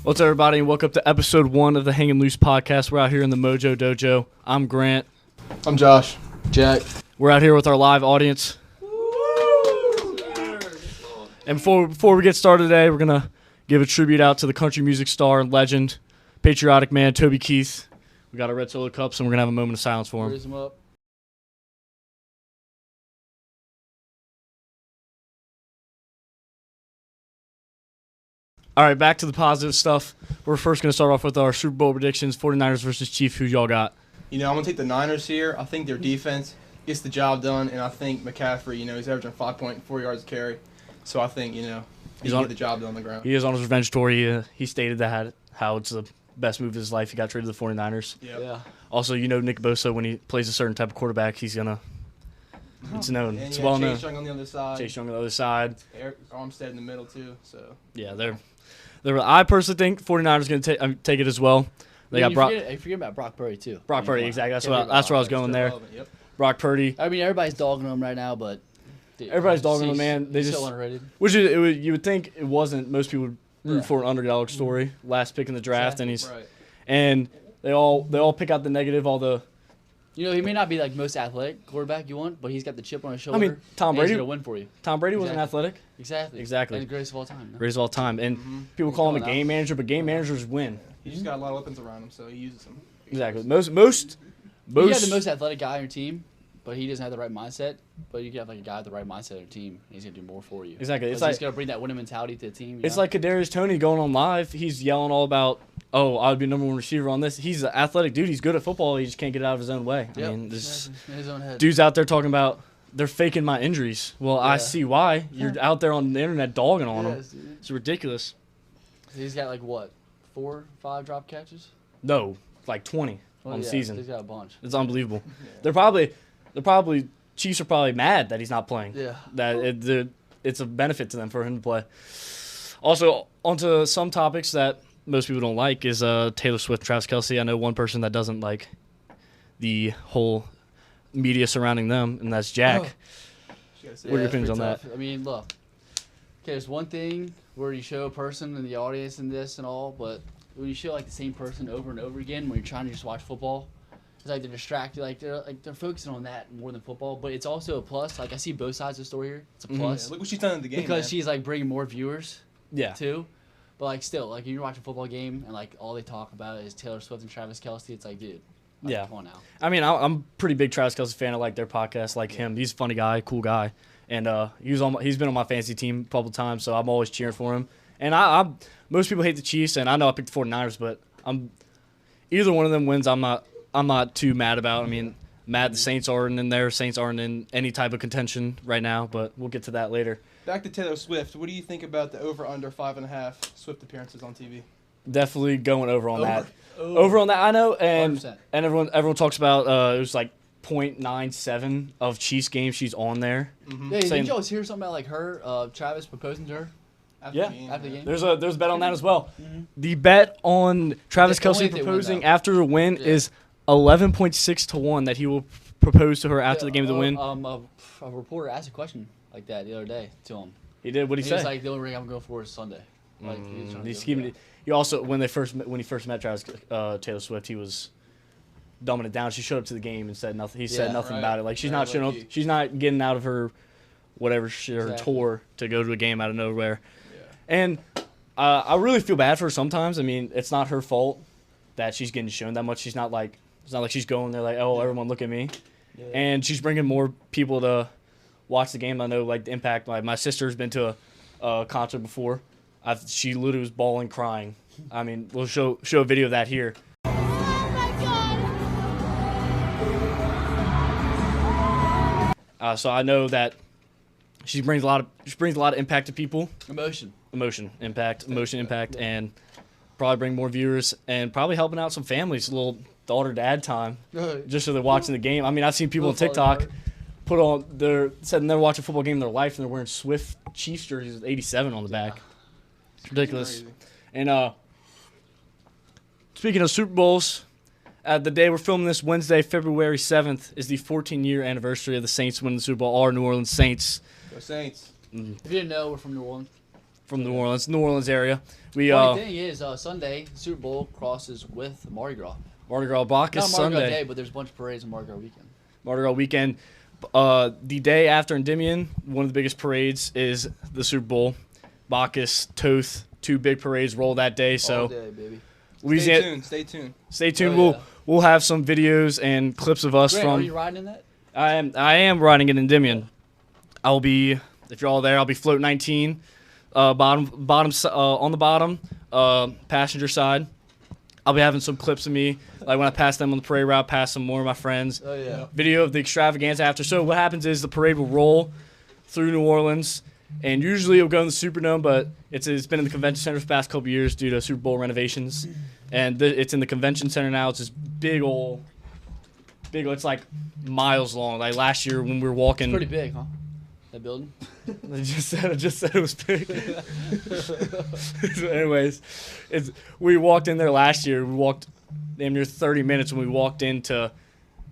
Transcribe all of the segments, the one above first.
What's up, everybody, and welcome to episode 1 of the Hangin podcast. We're out here in the Mojo Dojo. I'm Grant. I'm Josh. Jack. We're out here with our live audience. And before we get started today, we're going to give a tribute out to the country music star and legend, patriotic man, Toby Keith. We got our red solo cups, and we're going to have a moment of silence for him. Raise him up. All right, back to the positive stuff. We're first going to start off with our Super Bowl predictions, 49ers versus Chiefs. Who y'all got? I'm going to take the Niners here. I think their defense gets the job done, and I think McCaffrey, he's averaging 5.4 yards a carry. So I think, he can get the job done on the ground. He is on his revenge tour. He stated that how it's the best move of his life. He got traded to the 49ers. Yep. Yeah. Also, Nick Bosa, when he plays a certain type of quarterback, he's going to – it's known. And It's well known. Chase Young on the other side. Chase Young on the other side. Eric Armstead in the middle, too. So Yeah, I personally think 49ers going to take it as well. They got Brock. You forget about Brock Purdy, too. Brock Purdy, exactly. That's where I was going there. Yep. Brock Purdy. I mean, everybody's dogging him right now, but Everybody's dogging him, man. They he's just so underrated. you would think it wasn't. Most people would root for an underdog story. Last pick in the draft, Exactly. and they all pick out the negative. All the He may not be like most athletic quarterback you want, but he's got the chip on his shoulder. I mean, Tom and Brady he's gonna win for you. Tom Brady wasn't Exactly. athletic. Exactly. And the greatest of all time. No? Greatest of all time, and people call him a game manager, but game managers win. He just got a lot of weapons around him, so he uses them. Exactly. Most. You got the most athletic guy on your team, but he doesn't have the right mindset. But you can have like a guy with the right mindset on your team, and he's gonna do more for you. Exactly. It's he's gonna bring that winning mentality to the team. It's like Kadarius Toney going on live. He's yelling all about, "Oh, I would be number one receiver on this." He's an athletic dude. He's good at football. He just can't get out of his own way. Yep. I mean, this in his own head. dude's out there talking about they're faking my injuries. Well, I Yeah. see why. You're out there on the internet dogging on him. Yes, dude. It's ridiculous. He's got like what, 4, 5 drop catches? No, like 20 Well, on the yeah, season. He's got a bunch. It's unbelievable. They're probably Chiefs are probably mad that he's not playing. Yeah. That it's a benefit to them for him to play. Also, onto some topics that most people don't like is Taylor Swift, Travis Kelce. I know one person that doesn't like the whole media surrounding them, and that's Jack. What are your opinions on that? I mean, look. Okay, there's one thing where you show a person in the audience and this and all, but when you show like the same person over and over again when you're trying to just watch football, it's like they're distracted, they're focusing on that more than football. But it's also a plus. Like I see both sides of the story here. It's a plus. Look what she's done in the game. Because man. she's like bringing more viewers Yeah. too. But like still, like you're watching a football game and like all they talk about is Taylor Swift and Travis Kelce. It's like, dude, like, Yeah. come on now. I mean, I'm a pretty big Travis Kelce fan. I like their podcast, like him. He's a funny guy, cool guy. And he's been on my fantasy team a couple times, so I'm always cheering for him. And most people hate the Chiefs, and I know I picked the 49ers, but either one of them wins, I'm not too mad about. I mean, the Saints aren't in there. Saints aren't in any type of contention right now, but we'll get to that later. Back to Taylor Swift. What do you think about the over/under 5.5 Swift appearances on TV? Definitely going over on that. Over on that, I know, and 100%. everyone talks about it was like 0.97 of Chiefs games she's on there. Hey, Saying- did you always hear something about like her, Travis proposing to her After Yeah. the game, after the game? There's a bet on that as well. The bet on Travis Only Kelce if they win, proposing though. after a win Yeah. is 11.6 to 1 that he will propose to her after the game of the win. A reporter asked a question like that the other day to him. He did. What did he He was say? like, the only ring I'm going for is Sunday. Like, he was trying to He's go keeping for it. He also when he first met Taylor Swift, he was dumbing it down. She showed up to the game and said nothing. He said Yeah, nothing right. about it. Like she's Very not showing up. low-key. She's not getting out of her her Exactly. tour to go to a game out of nowhere. Yeah. And I really feel bad for her sometimes. I mean, it's not her fault that she's getting shown that much. It's not like she's going there like, oh, everyone look at me. Yeah. And she's bringing more people to watch the game. I know like the impact. Like my sister's been to a concert before. She literally was bawling, crying. I mean, we'll show a video of that here. So I know that she brings a lot of impact to people. Emotion impact, and probably bring more viewers and probably helping out some families, a little daughter-dad time, just so they're watching the game. I mean, I've seen people on TikTok saying they're watching a football game in their life and they're wearing Swift Chiefs jerseys with 87 on the back. It's ridiculous. Crazy. And speaking of Super Bowls, the day we're filming this, Wednesday, February 7th, is the 14-year anniversary of the Saints winning the Super Bowl. Our New Orleans Saints. Go Saints. If you didn't know, we're from New Orleans. from New Orleans area. We Funny thing is, Sunday Super Bowl crosses with Mardi Gras. Mardi Gras Bacchus Not Mardi Gras Sunday. Day, but there's a bunch of parades on Mardi Gras weekend. Mardi Gras weekend. The day after Endymion, one of the biggest parades is the Super Bowl. Bacchus, Toth, 2 big parades roll that day. So All day, baby. Louisiana, Stay tuned. Stay tuned. Oh, yeah. We'll have some videos and clips of us Grant, from. are you riding in that? I am riding in Endymion. I'll be, if you're all there, I'll be float 19, on the bottom, passenger side. I'll be having some clips of me, like when I pass them on the parade route, pass some more of my friends. Oh yeah. Video of the extravaganza after. So what happens is the parade will roll through New Orleans, and usually it'll go in the Superdome, but it's been in the convention center for the past couple of years due to Super Bowl renovations, and it's in the convention center now. It's this big old. It's like miles long. Like last year when we were walking. It's pretty big, huh? That building. I just said it was big. So anyways, we walked in there last year. We walked damn near 30 minutes when we walked into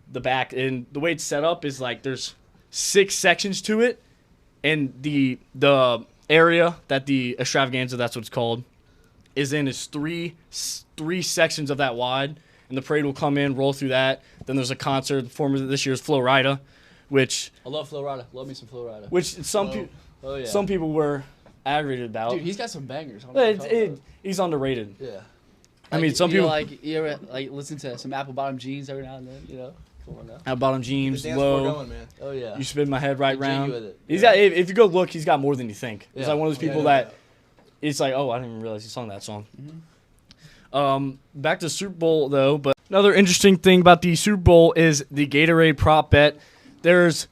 the back. And the way it's set up is like there's 6 sections to it, and the area that the extravaganza, that's what it's called, is in is three sections of that wide. And the parade will come in, roll through that. Then there's a concert. The former this year's Flo Rida, which I love Flo Rida. Love me some Flo Rida. which some people were aggravated about. Dude, he's got some bangers. I don't know what you're talking about. He's underrated. Yeah. I mean, some people you ever listen to some apple bottom jeans every now and then, you know? Come on now. at bottom The jeans, dance floor low. going, man. Oh yeah. You spin my head right Jiggy round. with it. He's got. If you go look, he's got more than you think. He's Yeah. like one of those people that. It's like, oh, I didn't even realize he sung that song. Back to the Super Bowl though, but another interesting thing about the Super Bowl is the Gatorade prop bet. There's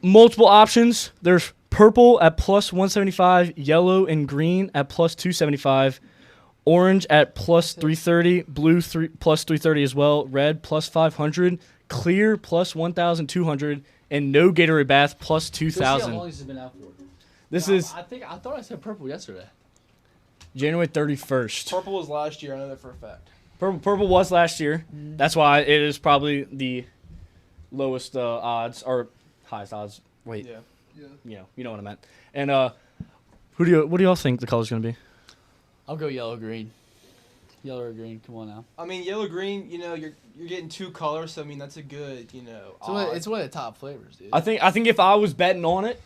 multiple options. There's purple at plus 175, yellow and green at plus 275, orange at plus 330, blue plus 330 as well, red plus 500, clear plus 1,200, and no Gatorade bath plus Let's see how 2,000. long this has been out for. This is I thought I said purple yesterday. January 31st. Purple was last year. I know that for a fact. Purple was last year. That's why it is probably the lowest odds or highest odds. Wait, Yeah. you know what I meant. And what do y'all think the color's gonna be? I'll go yellow green. Yellow or green? Come on now. I mean, yellow green. You know, you're getting 2 colors. So I mean, that's a good. You know. It's one of the top flavors, dude. I think if I was betting on it,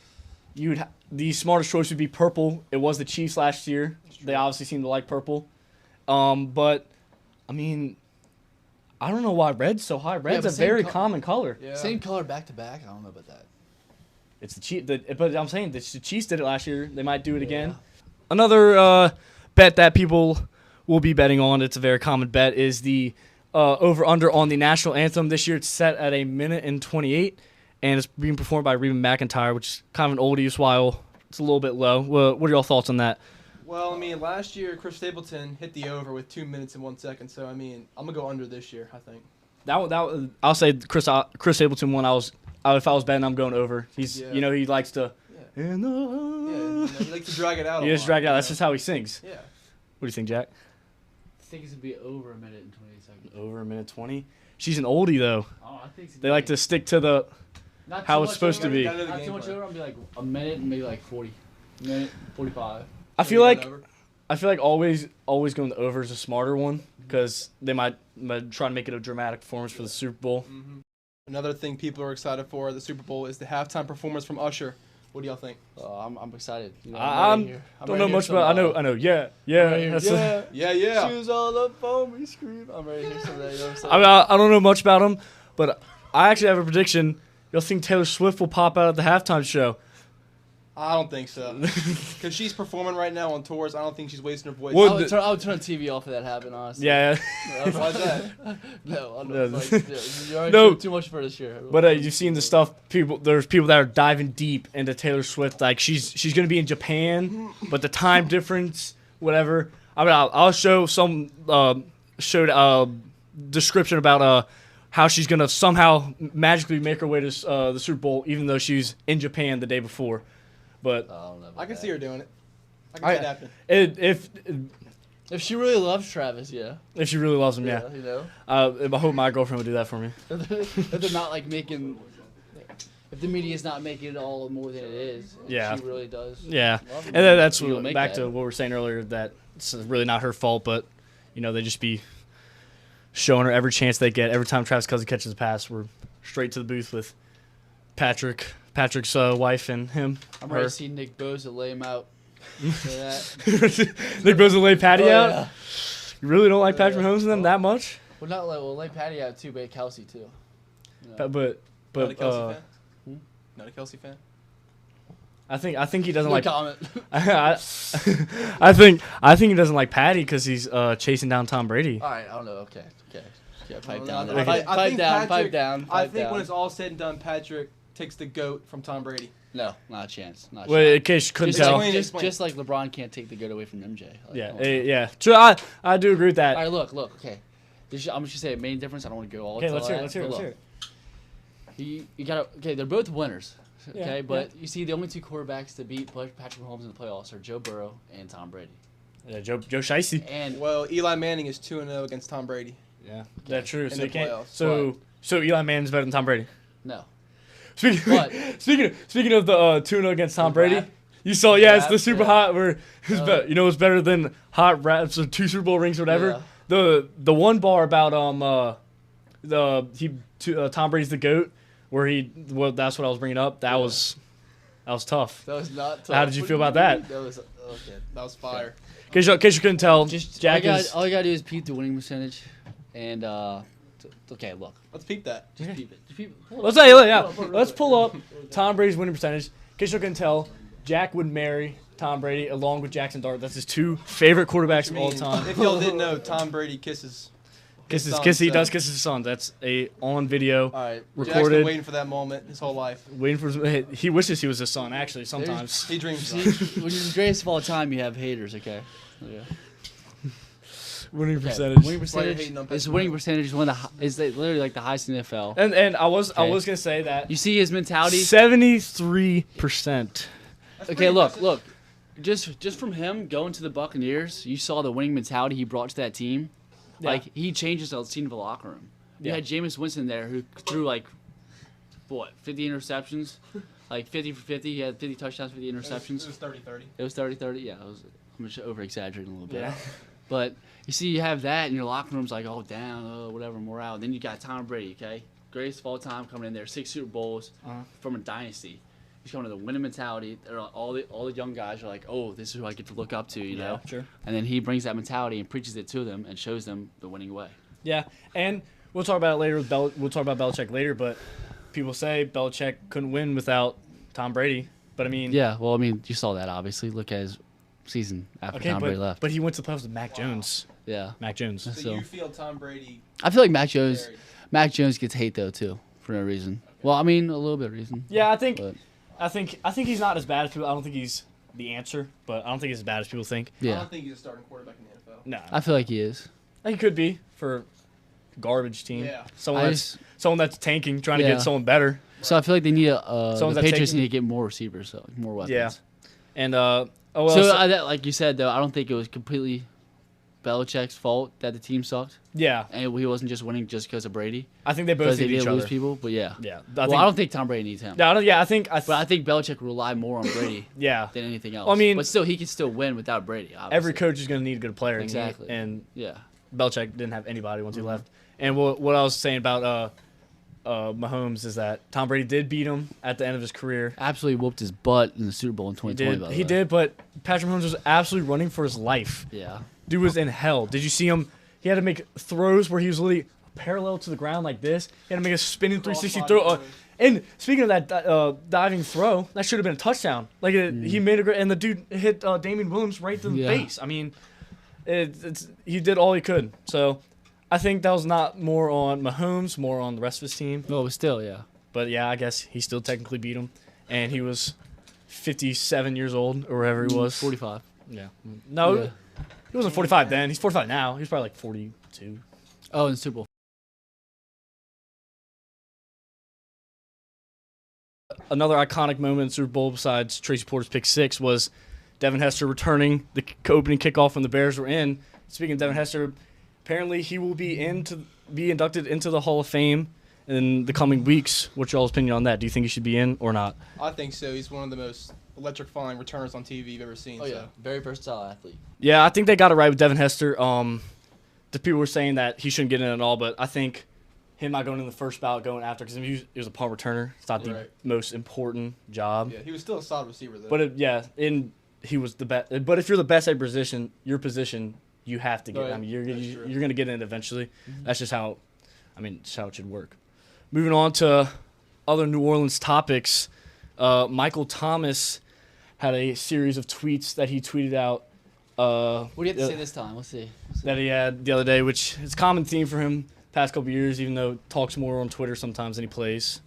the smartest choice would be purple. It was the Chiefs last year. They obviously seem to like purple. But I mean, I don't know why red's so high. Red's but a same very common color. Yeah. Same color back to back. I don't know about that. It's the Chiefs. But I'm saying the Chiefs did it last year. They might do it again. Another bet that people will be betting on, it's a very common bet, is the over-under on the national anthem. This year it's set at 1:28, and it's being performed by Reba McEntire, which is kind of an oldies while it's a little bit low. What are y'all thoughts on that? Well, I mean, last year Chris Stapleton hit the over with 2 minutes and 1 second. So I mean, I'm gonna go under this year. I think. I'll say Chris Stapleton won. If I was betting, I'm going over. He's he likes to. Yeah. You know, he likes to drag it out. He a just lot, drag it out. you That's know? just how he sings. Yeah. What do you think, Jack? I think it's gonna be over 1:28. Over 1:20. She's an oldie though. Oh, I think They like to stick to the not how too it's much supposed to over, be. Gotta know the Not too game much plan. over. I'll be like a minute and maybe like 40. Minute 45. I feel Are you like going over? always going the over is a smarter one because they might try to make it a dramatic performance for the Super Bowl. Mm-hmm. Another thing people are excited for at the Super Bowl is the halftime performance from Usher. What do y'all think? I'm excited. You know, I right here. I'm don't right know here much about. I know. Yeah. Right here. That's Yeah. Shoes all up on me, scream. I'm ready here someday. You know what I'm saying? I don't know much about him, but I actually have a prediction. Y'all think Taylor Swift will pop out at the halftime show? I don't think so. Because she's performing right now on tours. I don't think she's wasting her voice. Well, I would turn the TV off if that happened, honestly. Yeah. Why's that? No, I'm No. not. Like, you're already No. doing too much for this year. But you've seen the stuff. There's people that are diving deep into Taylor Swift. Like she's gonna be in Japan, but the time difference, whatever. I mean, I'll show some description about how she's gonna somehow magically make her way to the Super Bowl, even though she's in Japan the day before. But I don't know about I can that. see her doing it. I can see it happening. If she really loves Travis, yeah. If she really loves him, yeah. You know? I hope my girlfriend would do that for me. If they're not like making. if the media's not making it all more than it is, Yeah. she really does. Yeah, love and him. then that's You'll make back that. to what we were saying earlier, that it's really not her fault, but they just be showing her every chance they get. Every time Travis Kelce catches a pass, we're straight to the booth with Patrick's wife and him. I'm her. ready to see Nick Bosa lay him out. Say that. Nick Bosa lay Patty Oh, out. yeah. You really don't like Patrick Mahomes and them that much? Well, not like lay Patty out too, but Kelsey too. But Not a Kelsey fan. hmm? Not a Kelsey fan. I think he doesn't No like. comment. I think he doesn't like Patty because he's chasing down Tom Brady. All right, I don't know. Okay. Yeah, pipe Well, down. no, Pipe think down. Patrick- Pipe I down. think when it's all said and done, Patrick takes the GOAT from Tom Brady. No, not a chance. Not a Well, chance. in case you couldn't Just tell. like, Explain. just like LeBron can't take the goat away from MJ. Like, Yeah, come on. yeah. True, I do agree with that. All right, look. Okay. I'm just gonna say a main difference. I don't want to go all Okay, into let's all hear that, it. but look, You gotta. Okay, they're both winners. Okay, Yeah, but you see, the only two quarterbacks to beat Patrick Mahomes in the playoffs are Joe Burrow and Tom Brady. Yeah, Joe Shiesty. And Well, Eli Manning is 2-0 against Tom Brady. Yeah, that's true. In So the you can't. playoffs. So Eli Manning's better than Tom Brady. no, Speaking What? speaking of the 2-0 against Tom The Brady, rap? you saw it's the Rap, super yeah. hot where it's Uh, it's better than hot raps or 2 Super Bowl rings or whatever. Yeah. The one bar about Tom Brady's the GOAT where that's what I was bringing up. That was tough. that was not. Tough. How did you What feel do about that? mean? That was okay. That was fire. In case you couldn't tell, Just Jack all, is. all you gotta do is peep the winning percentage, and okay, look, Let's peep that. just peep it. Just peep it. Let's pull up Tom Brady's winning percentage. In case you couldn't tell, Jack would marry Tom Brady along with Jackson Dart. That's his 2 favorite quarterbacks of all time. If y'all didn't know, Tom Brady kisses. He does kiss his son. That's on video. All right. Jack's Recorded. been waiting for that moment his whole life. Waiting for he wishes he was his son. Actually, sometimes. He dreams. See, when you're the greatest of all time, you have haters. Okay. Yeah. winning Okay, percentage. Winning Why are you percentage. hating on This Patrick winning Mahomes? percentage is literally like the highest in the NFL. And I was Okay. gonna say that You see his mentality. 73%. Okay, look. Just from him going to the Buccaneers, you saw the winning mentality he brought to that team. Yeah. Like he changes the scene of the locker room. You Yeah. had Jameis Winston there who threw 50 interceptions, like 50 for 50. He had 50 touchdowns, 50 interceptions. It was 30-30. It was 30-30. Yeah, I'm just over exaggerating a little bit. Yeah. But you see, you have that, and your locker room's like, oh, down, whatever, morale. Then you got Tom Brady, okay? Greatest of all time coming in there, 6 Super Bowls from a dynasty. He's coming to the winning mentality. All the young guys are like, oh, this is who I get to look up to, you know? Sure. And then he brings that mentality and preaches it to them and shows them the winning way. Yeah, and we'll talk about it later. We'll talk about Belichick later, but people say Belichick couldn't win without Tom Brady. But I mean, Yeah, well, I mean, you saw that, obviously. Look at his season after okay, Tom Brady left. but he went to the playoffs with Mac Jones. Yeah. Mac Jones. So So- you feel Tom Brady I feel like Mac Jones buried. gets hate, though, too, for no reason. Well, I mean, a little bit of reason. Yeah, I think he's not as bad as people. I don't think he's the answer, but I don't think he's as bad as people think. I Yeah. don't think he's a starting quarterback in the NFL. No, I feel like he is. he could be for garbage team. Yeah. Someone I that's tanking, trying to Yeah. get someone better. So I feel like they need the Someone's that Patriots taking- need to get more receivers, so more weapons. Yeah. And Like you said though, I don't think it was completely Belichick's fault that the team sucked, yeah, and he wasn't just winning just because of Brady, I think they both because they need each did lose other. people. But yeah, Yeah, I don't think Tom Brady needs him. No, I don't, yeah, I think But I think Belichick will rely more on Brady yeah. than anything else. I mean- but still, he can still win without Brady. Obviously. Every coach is going to need a good player. Exactly. And Yeah. Belichick didn't have anybody once he left. And what I was saying about Mahomes is that Tom Brady did beat him at the end of his career. Absolutely whooped his butt in the Super Bowl in 2020. by the He way. did, but Patrick Mahomes was absolutely running for his life. Yeah. Dude was in hell. Did you see him? He had to make throws where he was literally parallel to the ground like this. He had to make a spinning 360 Crossbody throw. throws. And speaking of that diving throw, that should have been a touchdown. Like he made a great, and the dude hit Damian Williams right to the Yeah. face. I mean, he did all he could. So I think that was not more on Mahomes, more on the rest of his team. No, but still, yeah. But yeah, I guess he still technically beat him, and he was 57 years old or wherever he was. 45. Yeah. No, Yeah. he wasn't 45 then. He's 45 now. He's probably like 42. Oh, in the Super Bowl. Another iconic moment in Super Bowl besides Tracy Porter's pick 6 was Devin Hester returning the opening kickoff when the Bears were in. Speaking of Devin Hester, apparently he will be inducted into the Hall of Fame in the coming weeks. What's y'all's opinion on that? Do you think he should be in or not? I think so. He's one of the most electrifying returners on TV you've ever seen. Oh, yeah. Very versatile athlete. Yeah, I think they got it right with Devin Hester. The people were saying that he shouldn't get in at all, but I think him not going in the first ballot, going after, because he was a punt returner. It's not the most important job. Yeah, he was still a solid receiver, though. But, he was the best. But if you're the best at your position, you have to get it. I mean, you're going to get in eventually. Mm-hmm. That's just how it should work. Moving on to other New Orleans topics, Michael Thomas had a series of tweets that he tweeted out. What do you have to say this time? Let's see. That he had the other day, which is a common theme for him past couple years, even though talks more on Twitter sometimes than he plays.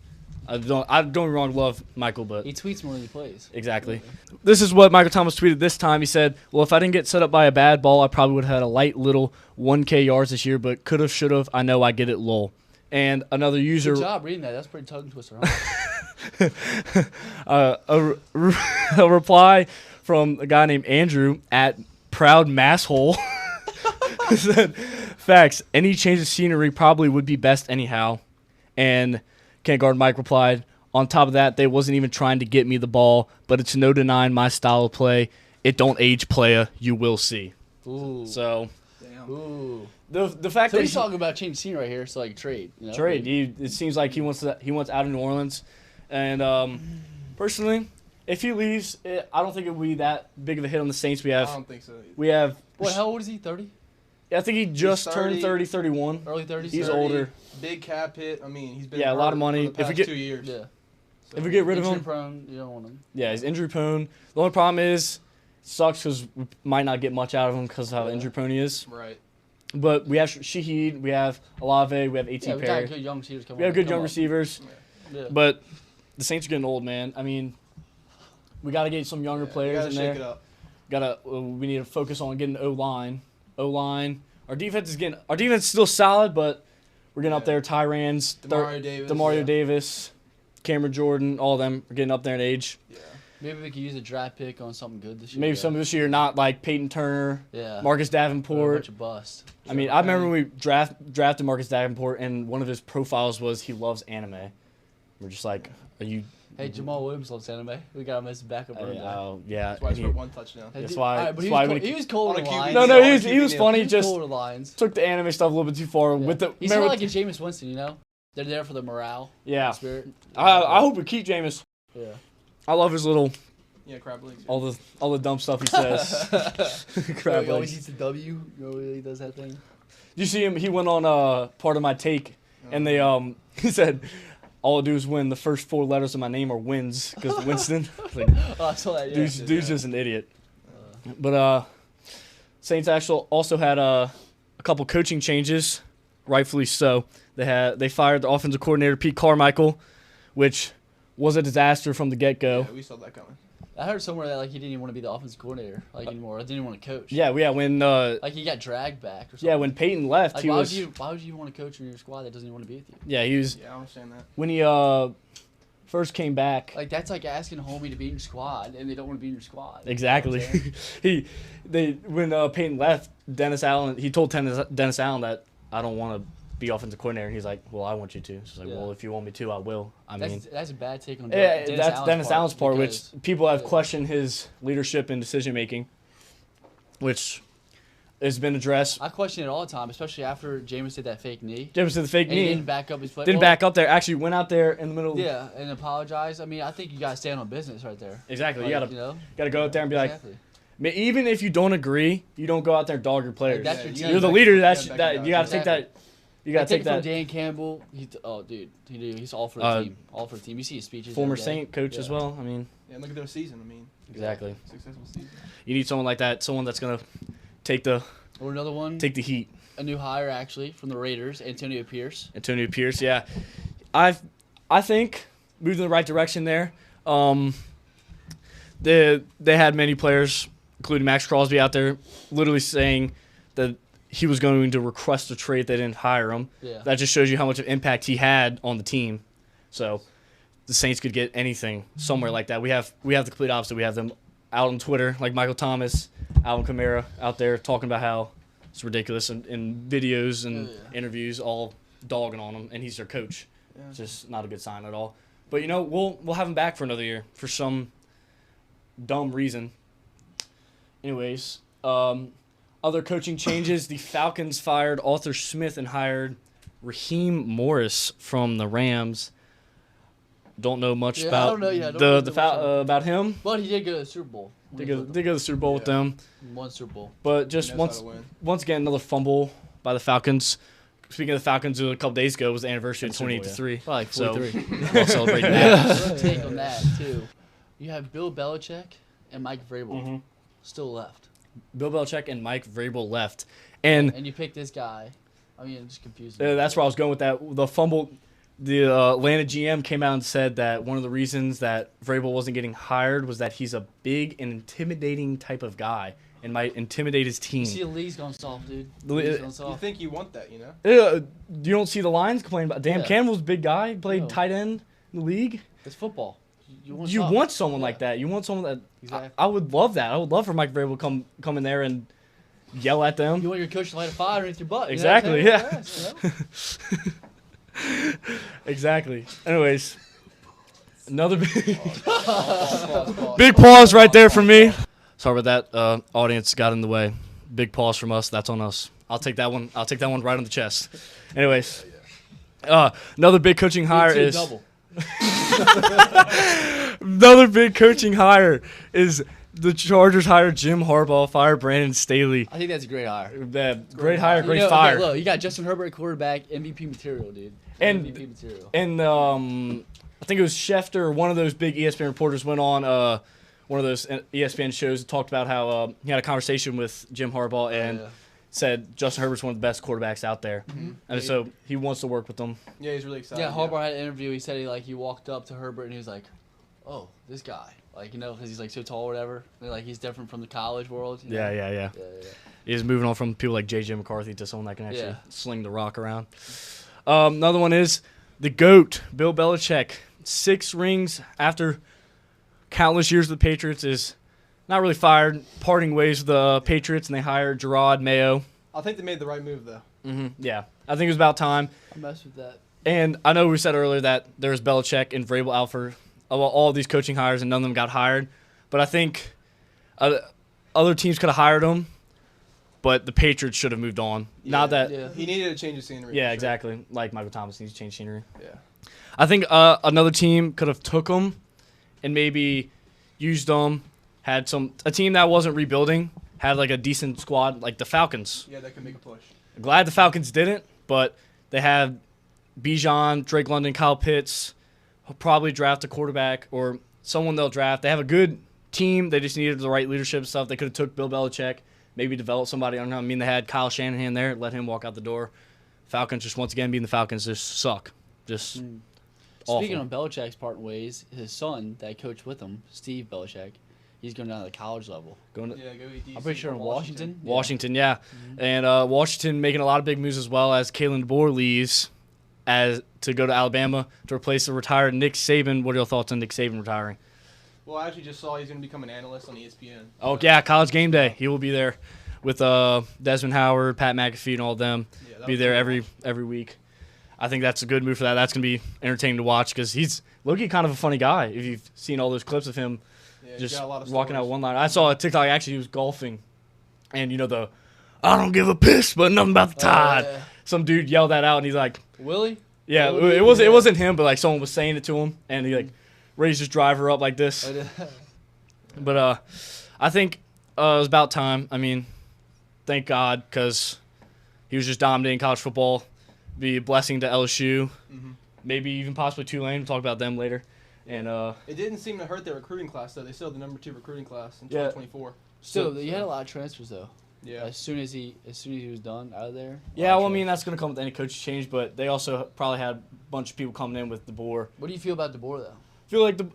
I don't get me wrong, love Michael, but he tweets more than he plays. Exactly. This is what Michael Thomas tweeted this time. He said, "Well, if I didn't get set up by a bad ball, I probably would have had a light little 1K yards this year, but could have, should have. I know I get it, lol." And another user. Good job reading that. That's pretty tongue twister, huh? A reply from a guy named Andrew at Proud Masshole said, "Facts. Any change of scenery probably would be best anyhow." And Can't Guard Mike replied, "On top of that, they wasn't even trying to get me the ball, but it's no denying my style of play. It don't age, playa. You will see." Ooh. So, damn. Ooh. The fact so that he's talking about changing scene right here, so like trade. You know? Trade. It seems like he wants out of New Orleans, and personally, if he leaves, I don't think it would be that big of a hit on the Saints. I don't think so either. We have. Boy, how old is he? 30? I think he just turned 30, 31. Early 30s. He's 30, older. Big cap hit. I mean, he's been a lot of money. For the past 2 years. Yeah. So, if we get rid of him, injury prone, you don't want him. Yeah, he's injury prone. The only problem is, it sucks because we might not get much out of him because of how injury prone he is. Right. But we have Shaheed, we have Olave, we have A.T. Yeah, we Perry. got good young receivers coming. We have good young receivers. Yeah. But the Saints are getting old, man. I mean, we got to get some younger players in there. Shake it up. We need to focus on getting O-line. Our defense is still solid, but we're getting up there. Tyrans, Demario Davis, Cameron Jordan, all of them are getting up there in age. Yeah. Maybe we could use a draft pick on something good this year. Maybe some this year, not like Peyton Turner, Marcus Davenport. A bunch of bust. I mean, I remember when we drafted Marcus Davenport, and one of his profiles was he loves anime. We're just like, are you? Hey, Jamal Williams loves anime. We got him as a backup. Yeah. That's why he scored 1 touchdown. That's why. He was cold in the lines. No, he was funny. He just cold in the lines. Took the anime stuff a little bit too far with the. He's kind of like a Jameis Winston, you know. They're there for the morale. Yeah. Spirit. I hope we keep Jameis. Yeah. I love his little. Yeah, crab legs. All the dumb stuff he says. Crab He always legs. eats the W. You know, he does that thing. Did you see him? He went on Part of My Take, and they he said, "All I do is win. The first 4 letters of my name are wins." Because Winston. Like, I saw that. Yeah. Dude's just an idiot. But Saints also had a couple coaching changes, rightfully so. They fired the offensive coordinator Pete Carmichael, which was a disaster from the get-go. Yeah, we saw that coming. I heard somewhere that like he didn't even want to be the offensive coordinator anymore. I didn't even want to coach. Yeah, when like he got dragged back or something. Yeah, when Peyton left, like, why would you even want to coach in your squad that doesn't even want to be with you? Yeah, he was. Yeah, I understand that. When he first came back. Like that's like asking homie to be in your squad and they don't want to be in your squad. Exactly. When Peyton left, he told Dennis Allen that I don't want to be offensive coordinator. And he's like, well, I want you to. So it's like, well, if you want me to, I will. That's a bad take on Dennis Allen's part, which people have questioned his leadership and decision making, which has been addressed. I question it all the time, especially after Jameis did that fake knee. Jameis did the fake knee. He didn't back up his play. Didn't back up there. Actually went out there in the middle. Yeah, and apologize. I mean, I think you gotta stand on business right there. Exactly. Like, you gotta go out there and be exactly. like, even if you don't agree, you don't go out there and dog your players. Like, that's You're the leader. You gotta take that. You gotta take that. From Dan Campbell. He's all for the team. All for the team. You see his speeches. Former Saint coach as well. I mean. Yeah, look at their season. I mean. Exactly. Successful season. You need someone like that. Someone that's gonna take the. Or another one. Take the heat. A new hire actually from the Raiders, Antonio Pierce. Yeah. I think moved in the right direction there. They had many players, including Max Crosby, out there, literally saying that he was going to request a trade. They didn't hire him. Yeah. That just shows you how much of impact he had on the team. So the Saints could get anything somewhere like that. We have the complete opposite. We have them out on Twitter, like Michael Thomas, Alvin Kamara, out there talking about how it's ridiculous in videos and interviews, all dogging on him, and he's their coach. It's just not a good sign at all. But we'll have him back for another year for some dumb reason. Anyways, other coaching changes. The Falcons fired Arthur Smith and hired Raheem Morris from the Rams. Don't know much about about him. But he did go to the Super Bowl. Did go to the Super Bowl with them. One Super Bowl. But just once again, another fumble by the Falcons. Speaking of the Falcons, a couple days ago was the anniversary of 28-3. Probably like 43. So I'll celebrate that. Take on that too. You have Bill Belichick and Mike Vrabel still left. Bill Belichick and Mike Vrabel left, and you picked this guy. I mean, it just confused me. That's where I was going with that. The fumble. The Atlanta GM came out and said that one of the reasons that Vrabel wasn't getting hired was that he's a big and intimidating type of guy and might intimidate his team. You see, the league's gone soft, dude. You think you want that, You don't see the Lions complaining about. Damn, Campbell's a big guy. He played tight end in the league. It's football. You want someone like that. You want someone that. Exactly. I would love that. I would love for Mike Vrabel to come in there and yell at them. You want your coach to light a fire underneath your butt. Exactly. Yeah. Exactly. Anyways, another big pause right there from me. Sorry about that. Audience got in the way. Big pause from us. That's on us. I'll take that one. I'll take that one right on the chest. Anyways, another big coaching hire is another big coaching hire is the Chargers hired Jim Harbaugh, fired Brandon Staley. I think that's a great hire. Great hire, great fire. Okay, look, you got Justin Herbert at quarterback, MVP material, dude. MVP material. And I think it was Schefter, or one of those big ESPN reporters, went on one of those ESPN shows and talked about how he had a conversation with Jim Harbaugh and said Justin Herbert's one of the best quarterbacks out there. And so he wants to work with them. Yeah, he's really excited. Yeah, Harbaugh had an interview. He said he walked up to Herbert and he was like, oh, this guy. Because he's so tall or whatever. And, he's different from the college world. Yeah. He's moving on from people like J.J. McCarthy to someone that can actually sling the rock around. Another one is the GOAT, Bill Belichick. 6 rings after countless years with the Patriots is not really fired. Parting ways with the Patriots, and they hired Gerard Mayo. I think they made the right move, though. Yeah. I think it was about time. I messed with that. And I know we said earlier that there's Belichick and Vrabel out for all of these coaching hires, and none of them got hired. But I think other teams could have hired them, but the Patriots should have moved on. He needed a change of scenery. Yeah, exactly. Like Michael Thomas needs to change scenery. Yeah. I think another team could have took them and maybe used them. Had a team that wasn't rebuilding, had a decent squad, like the Falcons. Yeah, that could make a push. Glad the Falcons didn't, but they had Bijan, Drake London, Kyle Pitts. Probably draft a quarterback or someone they'll draft. They have a good team. They just needed the right leadership and stuff. They could have took Bill Belichick, maybe developed somebody. I don't know. I mean, they had Kyle Shanahan there. Let him walk out the door. Falcons just once again being the Falcons just suck. Just awful. Speaking of Belichick's parting ways, his son that coached with him, Steve Belichick, he's going down to the college level. Go DC, I'm pretty sure in Washington. Washington, yeah. And Washington making a lot of big moves as well as Kalen DeBoer leaves to go to Alabama to replace the retired Nick Saban. What are your thoughts on Nick Saban retiring? Well, I actually just saw he's going to become an analyst on ESPN. Oh, yeah, College Game Day. He will be there with Desmond Howard, Pat McAfee, and all of them. Yeah, be there every week. I think that's a good move for that. That's going to be entertaining to watch because he's low-key kind of a funny guy if you've seen all those clips of him just walking out one line. I saw a TikTok, actually, he was golfing, and I don't give a piss, but nothing about the Tide. Some dude yelled that out, and he's like, Willie? Yeah, it wasn't him, but someone was saying it to him, and he raised his driver up like this. But I think it was about time. I mean, thank God, because he was just dominating college football. Be a blessing to LSU, maybe even possibly Tulane. We'll talk about them later. And it didn't seem to hurt their recruiting class though. They still had the number 2 recruiting class in 2024. Still, you had a lot of transfers though. Yeah. As soon as he was done out of there. Yeah, well, I mean that's gonna come with any coach change, but they also probably had a bunch of people coming in with DeBoer. What do you feel about DeBoer though?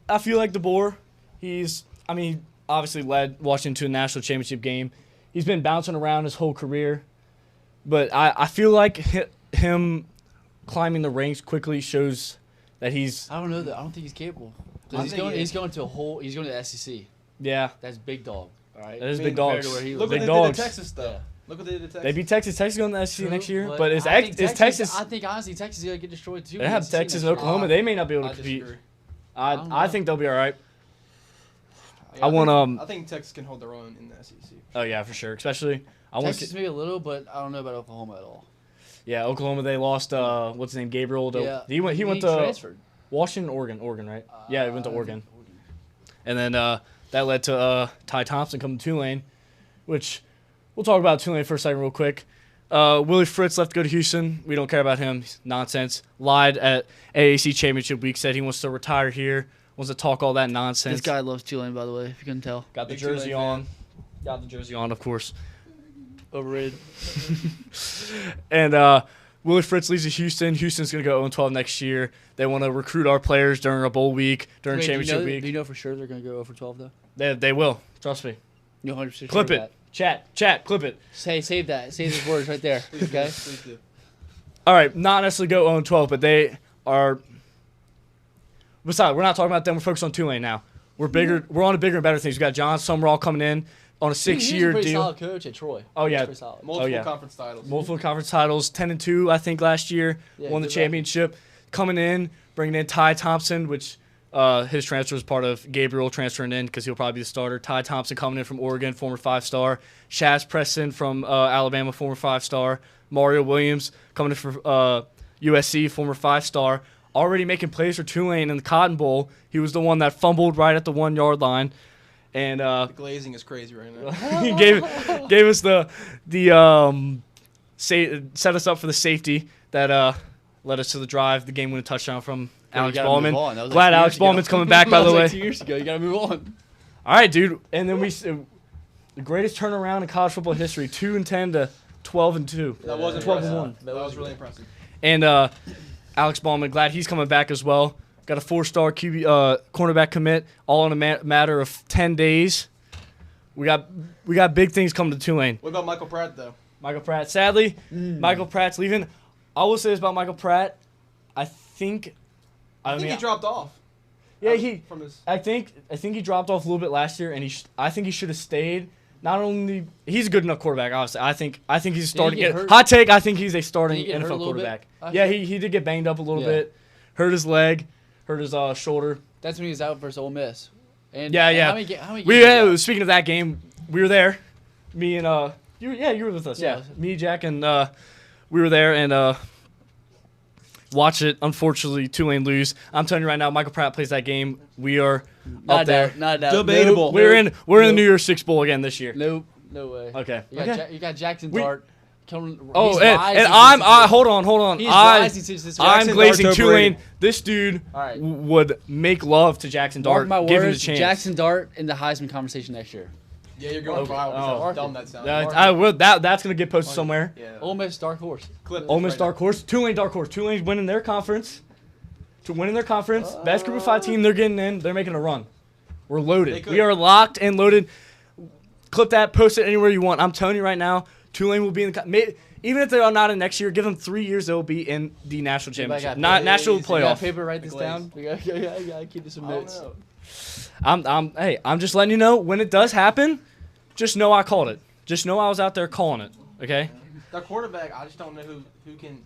I feel like DeBoer. He obviously led Washington to a national championship game. He's been bouncing around his whole career, but I feel like him climbing the ranks quickly shows that he's. I don't know that. I don't think he's capable. He's going to the SEC. Yeah, that's big dog. All right, that is big dogs. Look at the Texas though. Look what they did to Texas. They beat Texas. Texas going to the SEC True, next year. But is I think Texas? I think honestly Texas is gonna get destroyed too. They have Texas and Oklahoma. They may not be able to compete. Disagree. I think they'll be all right. Yeah, I think Texas can hold their own in the SEC. Oh yeah, for sure. Especially I want Texas maybe a little, but I don't know about Oklahoma at all. Yeah, Oklahoma. They lost. What's his name? Gabriel. Yeah. He went to transferred. Washington, Oregon, right? Yeah, he went to Oregon. And then that led to Ty Thompson coming to Tulane, which we'll talk about Tulane for a second real quick. Willie Fritz left to go to Houston. We don't care about him. He's nonsense. Lied at AAC Championship Week. Said he wants to retire here. Wants to talk all that nonsense. This guy loves Tulane, by the way, if you couldn't tell. Got the Big jersey Tulane on. Got the jersey on, of course. Overrated. And Willie Fritz leaves to Houston. Houston's going to go 0-12 next year. They want to recruit our players during a bowl week, during championship week. Do you know for sure they're going to go 0-12, though? They will. Trust me. You're 100% sure Clip of it. Chat, clip it. Save that. Save these words right there, okay? Please do. All right, not necessarily go 0-12, but they are. Besides, we're not talking about them. We're focused on Tulane now. We're bigger. We're on to bigger and better things. We got John Summerall coming in on a 6-year He's a pretty deal. solid coach at Troy. Oh yeah, Pretty solid. Multiple conference titles. multiple conference titles, 10-2 I think last year. Yeah, Won the good championship. Coming in, bringing in Ty Thompson, which his transfer was part of Gabriel transferring in because he'll probably be the starter. Ty Thompson coming in from Oregon, former 5-star. Shaz Preston from Alabama, former 5-star. Mario Williams coming in from USC, former 5-star. Already making plays for Tulane in the Cotton Bowl. He was the one that fumbled right at the 1-yard line. And The glazing is crazy right now. he gave us the set us up for the safety that led us to the drive, the game-winning touchdown from Alex Ballman. Glad Alex Ballman's coming back, by the way. 2 years ago. You got to move on. All right, dude. And then the greatest turnaround in college football history, 2-10 to 12-2. That was 12-1. That was really impressive. And Alex Ballman, glad he's coming back as well. Got a 4-star QB cornerback commit, all in a matter of 10 days. We got big things coming to Tulane. What about Michael Pratt though? Michael Pratt, sadly, Michael Pratt's leaving. I will say this about Michael Pratt. I think he dropped off. Yeah, from his. I think he dropped off a little bit last year, and I think he should have stayed. Not only he's a good enough quarterback, obviously. I think he's starting. Hot take. I think he's a starting NFL quarterback. Yeah, he did get banged up a little bit, hurt his leg, hurt his shoulder. That's when he was out versus Ole Miss. And yeah. How many games Speaking of that game, we were there. Me and you were with us. Yeah, me, Jack, and we were there and watch it. Unfortunately, Tulane lose. I'm telling you right now, Michael Pratt plays that game. We are up there. Not a doubt. Debatable. Nope. We're in the New Year's Six Bowl again this year. Nope. No way. Okay. You got Jackson Dart. Hold on. He's rising since this I'm Jackson glazing Dart's Tulane. overrated. This dude right. would make love to Jackson Dart. Mark my give him the words, chance. Jackson Dart in the Heisman conversation next year. Yeah, you're going viral. How dumb that sounds. I will. That's gonna get posted somewhere. Yeah. Ole Miss dark horse. Ole Miss dark horse. Tulane dark horse. Tulane's winning their conference. Best group of 5 team. They're getting in. They're making a run. We're loaded. We are locked and loaded. Clip that. Post it anywhere you want. I'm telling you right now, Tulane will be in the. Even if they are not in next year, give them 3 years. They'll be in the national championship, not national playoff. You got paper. Write this down. We gotta keep this some notes. I'm just letting you know when it does happen. Just know I called it. Just know I was out there calling it. Okay. The quarterback, I just don't know who can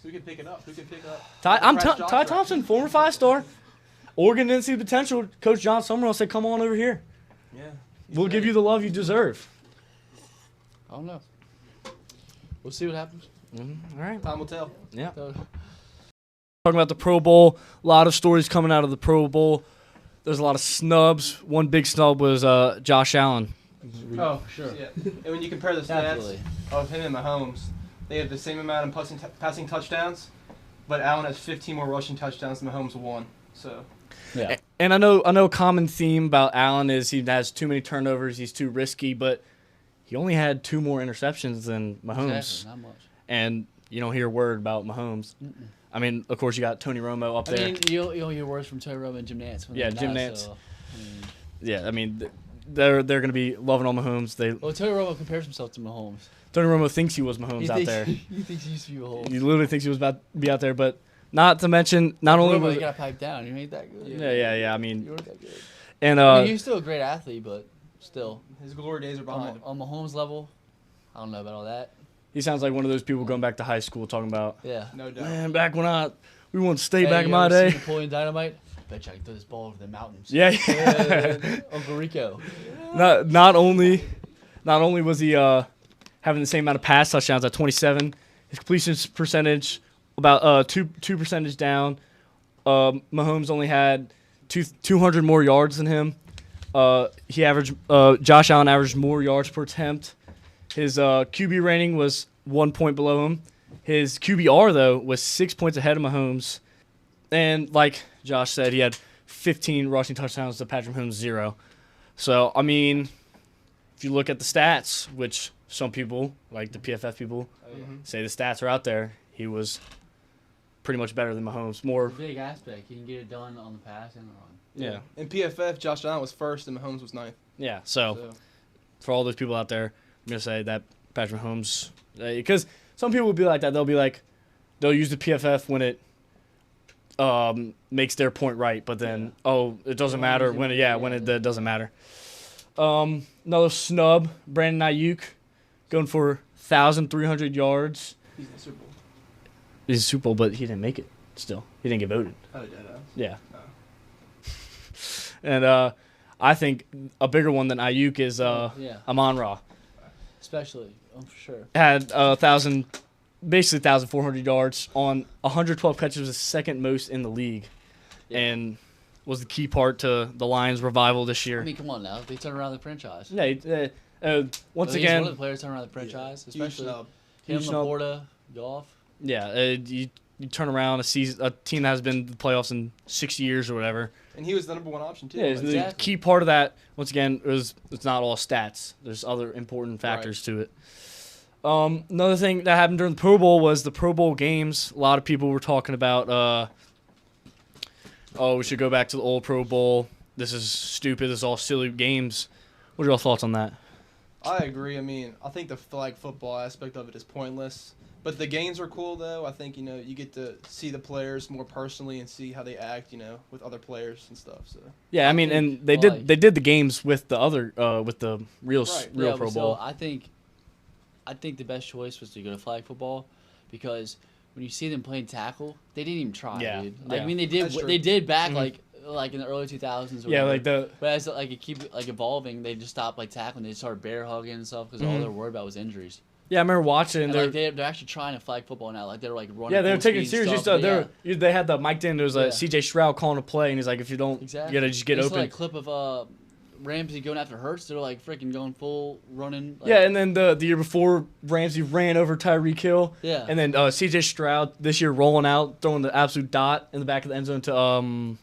pick it up. Who can pick up? Ty Thompson, former 5-star. Oregon didn't see the potential. Coach John Summerall said, "Come on over here. Yeah. We'll give you the love you deserve." I don't know. We'll see what happens. All right. Time will tell. Yeah. Talking about the Pro Bowl. A lot of stories coming out of the Pro Bowl. There's a lot of snubs. One big snub was Josh Allen. Oh, sure. Yeah. And when you compare the stats of him and Mahomes, they have the same amount of passing touchdowns, but Allen has 15 more rushing touchdowns than Mahomes won. So. Yeah. And I know a common theme about Allen is he has too many turnovers. He's too risky, but he only had 2 more interceptions than Mahomes. Exactly, not much. And you don't hear a word about Mahomes. I mean, of course, you got Tony Romo up there. I mean, you'll hear words from Tony Romo and Jim Nantz. Yeah, Jim Nantz. Yeah, I mean, they're going to be loving on Mahomes. Well, Tony Romo compares himself to Mahomes. Tony Romo thinks he was Mahomes out there. He thinks he used to be Mahomes. He literally thinks he was about to be out there, but not to mention, not only was you got to pipe down. You ain't that good. Yeah. I mean, you weren't that good. And he was still a great athlete, but still. His glory days are behind him. On Mahomes' level, I don't know about all that. He sounds like one of those people going back to high school talking about, Yeah. No doubt. man, back when we won state back in you my ever day. seen Napoleon Dynamite? Bet you I can throw this ball over the mountains. Yeah. Uncle Rico. Not only was he having the same amount of pass touchdowns at 27, his completion percentage about two percentage down. Mahomes only had 200 more yards than him. Josh Allen averaged more yards per attempt. His QB rating was 1 point below him. His QBR, though, was 6 points ahead of Mahomes. And like Josh said, he had 15 rushing touchdowns to Patrick Mahomes' 0. So, I mean, if you look at the stats, which some people, like the PFF people, say the stats are out there, he was pretty much better than Mahomes. More Big aspect. He can get it done on the pass and the run. Yeah. In PFF, Josh Allen was first and Mahomes was ninth. Yeah, so for all those people out there, I'm going to say that Patrick Mahomes, because some people will be like that. They'll use the PFF when it makes their point right, but then, it doesn't matter when it doesn't matter. Another snub, Brandon Ayuk, going for 1,300 yards. He's in the Super Bowl. He's in the Super Bowl, but he didn't make it still. He didn't get voted. Oh, did I? Yeah. Oh. And I think a bigger one than Ayuk is Amon-Ra. Especially, for sure. Had 1,400 yards on 112 catches, the second most in the league, and was the key part to the Lions' revival this year. I mean, come on now, they turned around the franchise. Yeah, once He's again, one of the players turn around the franchise, especially him, Huge snub. Laporta, Goff. Yeah, you turn around a team that has been in the playoffs in 6 years or whatever. And he was the number one option, too. Yeah, the key part of that, once again, it's not all stats. There's other important factors to it. Another thing that happened during the Pro Bowl was the Pro Bowl games. A lot of people were talking about, we should go back to the old Pro Bowl. This is stupid. This is all silly games. What are your thoughts on that? I agree. I mean, I think the flag football aspect of it is pointless. But the games are cool, though. I think, you get to see the players more personally and see how they act, with other players and stuff. So yeah, I mean, and they did the games with the other with the real Pro Bowl. I think the best choice was to go to flag football because when you see them playing tackle, they didn't even try, dude. Like, I mean, they did back like in the early 2000s. Or whatever. But as it keep evolving, they just stopped tackling. They started bear hugging and stuff because all they were worried about was injuries. Yeah, I remember watching. And they're actually trying to flag football now. Like they're running. Yeah, they're taking it serious. They had the mic'd in. There was C.J. Stroud calling a play, and he's like, "If you don't, you gotta just get open." Like clip of Ramsey going after Hurts. They're freaking going full running. And then the year before, Ramsey ran over Tyreek Hill. Yeah. And then C.J. Stroud this year rolling out, throwing the absolute dot in the back of the end zone to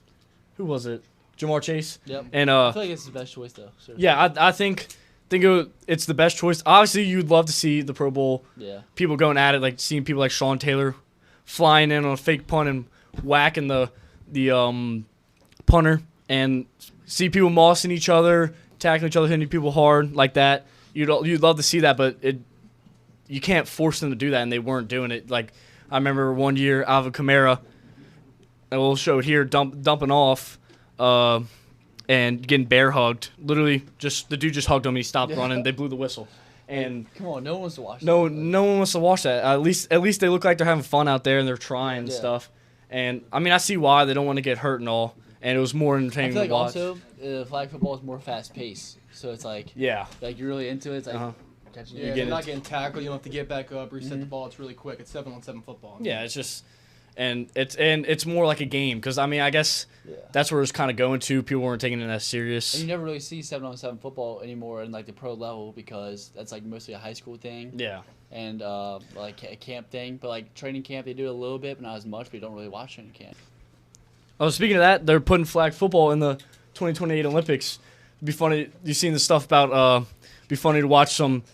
who was it? Jamar Chase. Yep. And I feel like it's the best choice though. Seriously. Yeah, I think it's the best choice. Obviously, you'd love to see the Pro Bowl. Yeah. People going at it, like seeing people like Sean Taylor flying in on a fake punt and whacking the punter, and see people mossing each other, tackling each other, hitting people hard like that. You'd love to see that, but you can't force them to do that, and they weren't doing it. Like I remember one year, Alvin Kamara, and we'll show it here, dumping off. And getting bear hugged. Literally, the dude just hugged him. And he stopped running. They blew the whistle. And come on, no one wants to watch that. No one wants to watch that. At least they look like they're having fun out there and they're trying and stuff. And I mean, I see why they don't want to get hurt and all. And it was more entertaining to watch. Also, flag football is more fast paced, so it's like you're really into it. It's like catching. Yeah, you're not getting tackled. You don't have to get back up, reset the ball. It's really quick. It's 7-on-7 football. Yeah, it's just. And it's more like a game because I mean I guess that's where it's kind of going to. People weren't taking it as serious. And you never really see 7-on-7 football anymore in the pro level because that's mostly a high school thing. Yeah. And a camp thing, but training camp they do it a little bit, but not as much. But you don't really watch training camp. Oh, speaking of that, they're putting flag football in the 2028 Olympics. It'd be funny. You've seen the stuff about. Be funny to watch some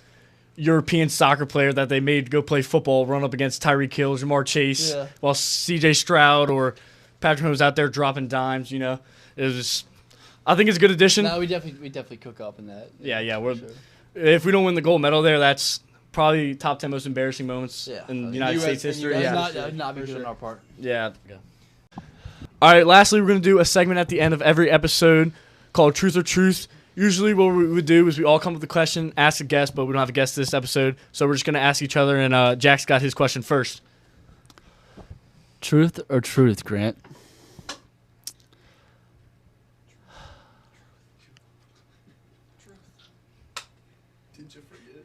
European soccer player that they made go play football run up against Tyreek Hill, Jamar Chase, while C.J. Stroud or Patrick Mahomes out there dropping dimes. It was I think it's a good addition. No, we definitely cook up in that. Yeah. If we don't win the gold medal there, that's probably top 10 most embarrassing moments in United States history. Not be good on our part. Yeah. All right. Lastly, we're gonna do a segment at the end of every episode called Truth or Truth. Usually what we would do is we all come up with a question, ask a guest, but we don't have a guest this episode, so we're just going to ask each other, and Jack's got his question first. Truth or truth, Grant?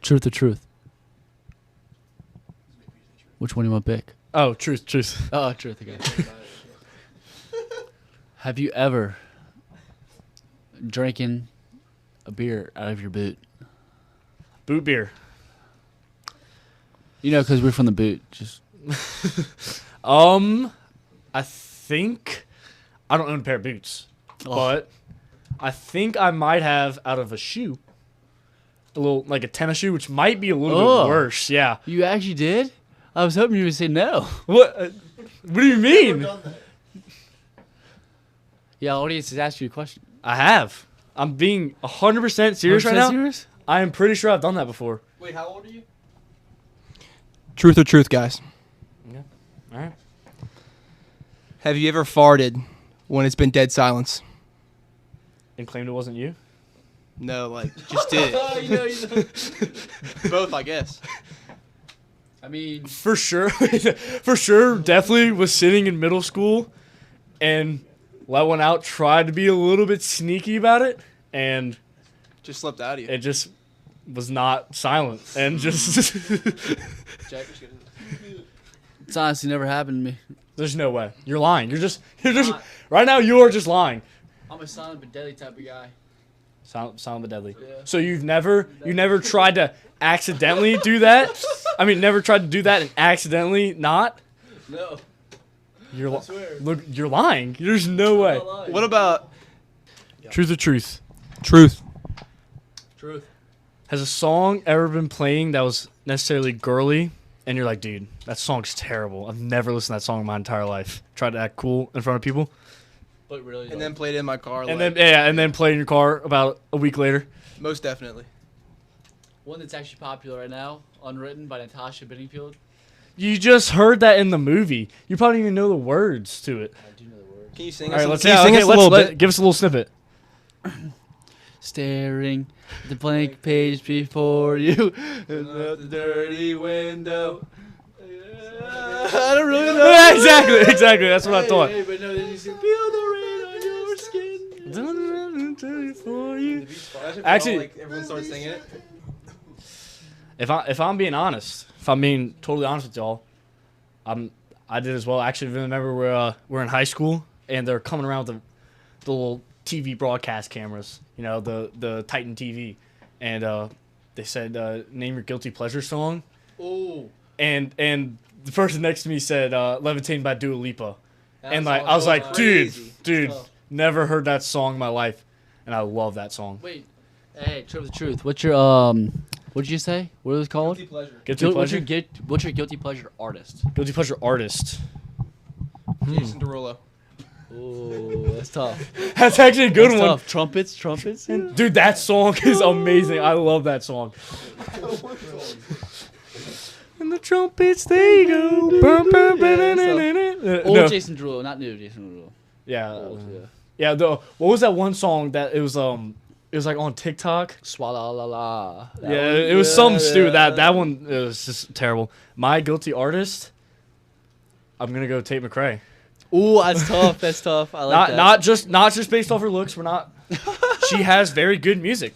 Truth or truth? Which one do you want to pick? Oh, truth. Oh, truth again. Have you ever drinking a beer out of your boot? Boot beer. You know, because we're from the boot. Just I think I don't own a pair of boots, but I think I might have out of a shoe, a little like a tennis shoe, which might be a little bit worse. Yeah. You actually did? I was hoping you would say no. What? What do you mean? Yeah, audience is asking you a question. I have. I'm being 100% serious right now. Serious? I am pretty sure I've done that before. Wait, how old are you? Truth or truth, guys? Yeah. All right. Have you ever farted when it's been dead silence? And claimed it wasn't you? No, like, just did it. Both, I guess. I mean, For sure. For sure. Definitely was sitting in middle school and let one out, tried to be a little bit sneaky about it, and Just slipped out of you. it just was not silent. And just. it's honestly never happened to me. There's no way. You're lying. You're just. Right now, you are just lying. I'm a silent but deadly type of guy. Silent but deadly. Yeah. So you never tried to accidentally do that? I mean, never tried to do that and accidentally not? No. You're swear. Look, you're lying. There's no way. What about Truth or truth? truth? Truth. Has a song ever been playing that was necessarily girly, and you're like, dude, that song's terrible. I've never listened to that song in my entire life. Tried to act cool in front of people, But really, And then played it in my car. and like, then play in your car about a week later. most definitely. one that's actually popular right now, Unwritten by Natasha Bedingfield. You just heard that in the movie. You probably don't even know the words to it. I do know the words. Can you sing All us? right, let's can you sing us a little bit? give us a little snippet. Staring at the blank page before you, the dirty window. I don't really know. exactly. That's what I thought. Hey, but no, then you see, feel the rain on your skin. For you. Actually, Actually- like, everyone starts singing it. If I'm being honest, if I'm being totally honest with y'all, I did as well. Actually, remember we're in high school and they're coming around with the little TV broadcast cameras, you know, the Titan TV, and they said name your guilty pleasure song, Oh. and the person next to me said Levitating by Dua Lipa, and like song I was is like, crazy. dude, Tough. never heard that song in my life, and I love that song. Wait. Hey, truth or truth. What's your what did you say? What was it called? Guilty pleasure. Guilty What's pleasure. your guilty pleasure artist? Guilty pleasure artist. Jason Derulo. Oh, that's tough. That's actually a good That's one. tough. Trumpets. Dude, that song is amazing. I love that song. And the trumpets, they go. Old No. Jason Derulo, not new Jason Derulo. Yeah. Old, yeah. Yeah, what was that one song that it was like on TikTok? Swalla la la. Yeah, it was something stupid. That one was just terrible. My guilty artist, I'm gonna go Tate McRae. Ooh, that's tough. That's tough. I like that. Not just based off her looks. We're not. She has very good music.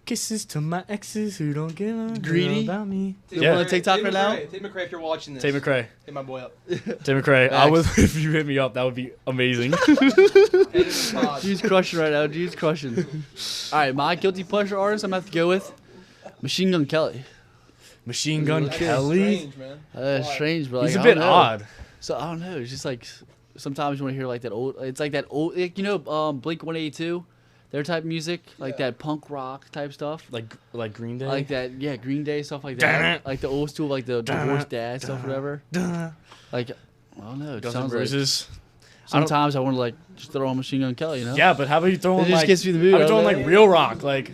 Kisses to my exes who don't give a Greedy? girl about me. Tate Yeah, on McRae- TikTok Tate right now? McRae. Tate McRae, if you're watching this. Tate McRae. Hit my boy up. Tate McRae. I would if you hit me up. That would be amazing. Dude's crushing right now. Dude's crushing. All right, my guilty pleasure artist, I'm gonna have to go with Machine Gun Kelly. Machine Gun That's Kelly. strange, man. Strange, but like, He's a I bit don't know. odd. So I don't know. It's just like sometimes you want to hear like that old. It's like that old, like, you know, Blink 182, their type of music, like that punk rock type stuff. Like Green Day. I like that, yeah, Green Day stuff like Dun that. Like the old school, like the divorced dad stuff, whatever. Like I don't know. It Guns N' sounds like Roses. sometimes I want to like just throw on Machine Gun Kelly, you know? Yeah, but how about you throw It in just like gets me in the mood, how about you I throw in don't like know. real rock, like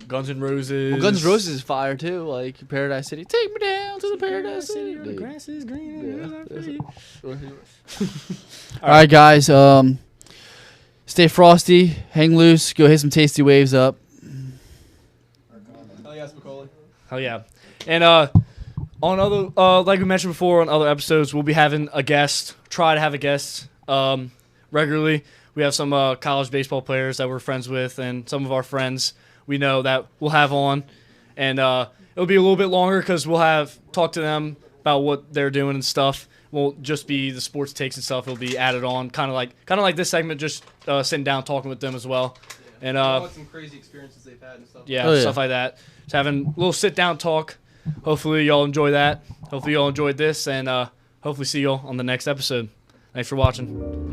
Guns N' Roses. Well, Guns N' Roses is fire too, like Paradise City. Take me down to the Paradise City. The grass is green. Yeah. and the roses are pretty. All right, guys. Stay frosty, hang loose, go hit some tasty waves up. Oh yes, Macaulay. Hell yeah. And on other, like we mentioned before, on other episodes, we'll be having a guest. Try to have a guest regularly. We have some college baseball players that we're friends with, and some of our friends we know that we'll have on. And it'll be a little bit longer because we'll have talked to them about what they're doing and stuff. Won't just be the sports takes and stuff. It'll be added on, kind of like this segment, just sitting down talking with them as well. Yeah. And some crazy experiences they've had and stuff. Yeah, stuff like that. Just having a little sit down talk. Hopefully y'all enjoy that. Hopefully y'all enjoyed this, and hopefully see y'all on the next episode. Thanks for watching.